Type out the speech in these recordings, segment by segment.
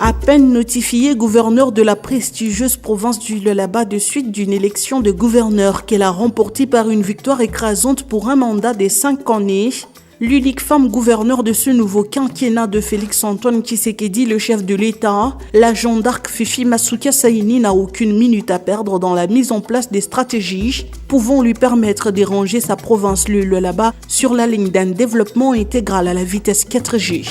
À peine notifiée gouverneur de la prestigieuse province du Lualaba de suite d'une élection de gouverneur qu'elle a remportée par une victoire écrasante pour un mandat de 5 années, l'unique femme gouverneure de ce nouveau quinquennat de Félix-Antoine Tshisekedi, le chef de l'État, la Jeanne d'Arc Fifi Masuka Saini n'a aucune minute à perdre dans la mise en place des stratégies pouvant lui permettre de ranger sa province, le Lualaba, sur la ligne d'un développement intégral à la vitesse 4G.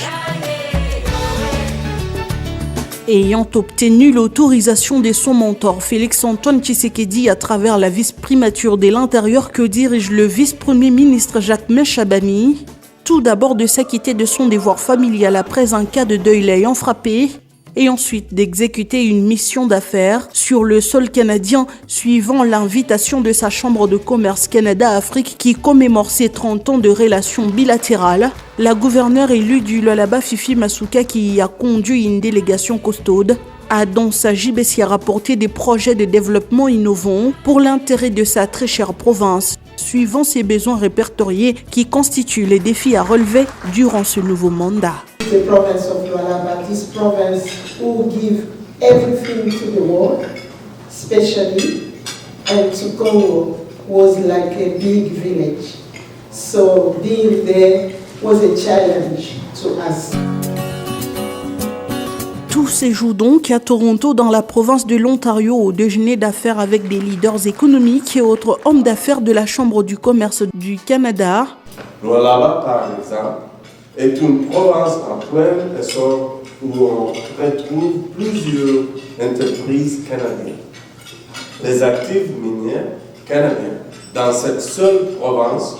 Ayant obtenu l'autorisation de son mentor, Félix-Antoine Tshisekedi, à travers la vice-primature de l'Intérieur que dirige le vice-premier ministre Jacques Chabani, tout d'abord de s'acquitter de son devoir familial après un cas de deuil l'ayant frappé, et ensuite d'exécuter une mission d'affaires sur le sol canadien suivant l'invitation de sa Chambre de commerce Canada-Afrique qui commémore ses 30 ans de relations bilatérales. La gouverneure élue du Lualaba, Fifi Masuka, qui y a conduit une délégation costaude, a dans sa JBC rapporté des projets de développement innovants pour l'intérêt de sa très chère province, suivant ses besoins répertoriés qui constituent les défis à relever durant ce nouveau mandat. The province of Lualaba, this province will give everything to the world, especially, and to Congo was like a big village. So being there was a challenge to us. Tout se joue donc à Toronto, dans la province de l'Ontario, au déjeuner d'affaires avec des leaders économiques et autres hommes d'affaires de la Chambre du commerce du Canada. Lualaba, par exemple, est une province en plein essor où on retrouve plusieurs entreprises canadiennes. Les actifs miniers canadiens dans cette seule province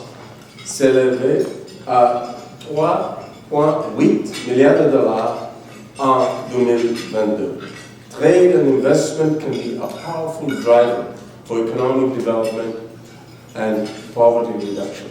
s'élevaient à 3,8 milliards de dollars en 2022. Trade and investment can be a powerful driver for economic development and poverty reduction.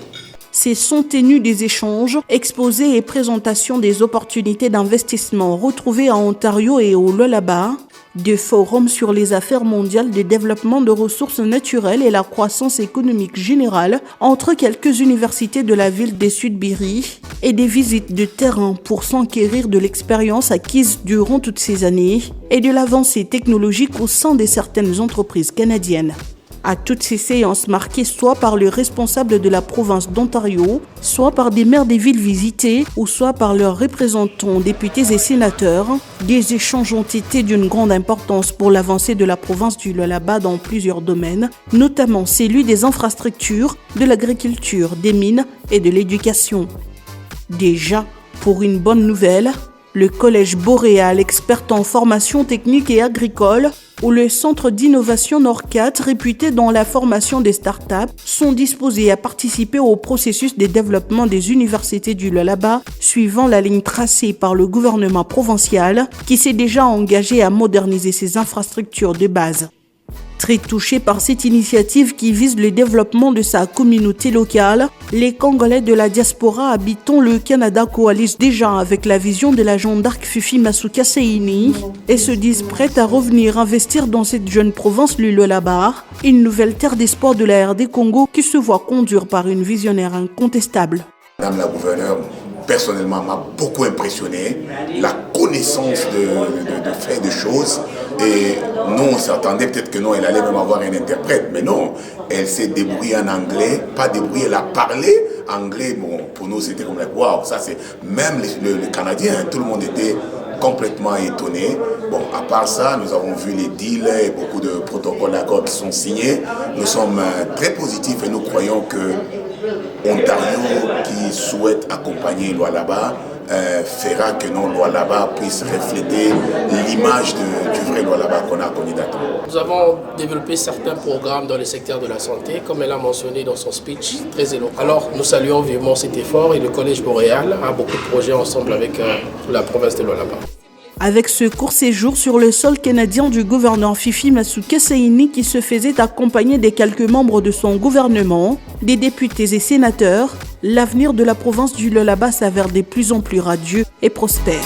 Ce sont tenus des échanges, exposés et présentations des opportunités d'investissement retrouvées à Ontario et au Lualaba, des forums sur les affaires mondiales de développement de ressources naturelles et la croissance économique générale entre quelques universités de la ville des Sudbury et des visites de terrain pour s'enquérir de l'expérience acquise durant toutes ces années et de l'avancée technologique au sein de certaines entreprises canadiennes. À toutes ces séances marquées soit par le responsable de la province d'Ontario, soit par des maires des villes visitées ou soit par leurs représentants, députés et sénateurs, des échanges ont été d'une grande importance pour l'avancée de la province du Lualaba dans plusieurs domaines, notamment celui des infrastructures, de l'agriculture, des mines et de l'éducation. Déjà, pour une bonne nouvelle, le Collège Boréal, expert en formation technique et agricole, ou le Centre d'innovation Nord4, réputé dans la formation des startups, sont disposés à participer au processus de développement des universités du Lualaba, suivant la ligne tracée par le gouvernement provincial, qui s'est déjà engagé à moderniser ses infrastructures de base. Très touchés par cette initiative qui vise le développement de sa communauté locale, les Congolais de la diaspora habitant le Canada coalisent déjà avec la vision de la Jeanne d'Arc Fifi Masuka Saini et se disent prêts à revenir investir dans cette jeune province, le Lualaba, une nouvelle terre d'espoir de la RD Congo qui se voit conduire par une visionnaire incontestable. Madame la gouverneure, personnellement, m'a beaucoup impressionné, la connaissance de faits, de choses. Et nous, on s'attendait peut-être que non, elle allait même avoir un interprète. Mais non, elle s'est débrouillée en anglais, pas débrouillée, elle a parlé anglais. Bon, pour nous, c'était comme waouh, ça c'est même les Canadiens, tout le monde était complètement étonné. Bon, à part ça, nous avons vu les deals et beaucoup de protocoles d'accords qui sont signés. Nous sommes très positifs et nous croyons que Ontario, qui souhaite accompagner Lualaba, fera que non, Lualaba puisse refléter l'image du vrai Lualaba qu'on a connu d'antan. Nous avons développé certains programmes dans le secteur de la santé, comme elle a mentionné dans son speech, très éloquent. Alors, nous saluons vivement cet effort et le Collège Boréal a beaucoup de projets ensemble avec la province de Lualaba. Avec ce court séjour sur le sol canadien du gouverneur Fifi Masuka Saini qui se faisait accompagner des quelques membres de son gouvernement, des députés et sénateurs, l'avenir de la province du Lualaba s'avère de plus en plus radieux et prospère.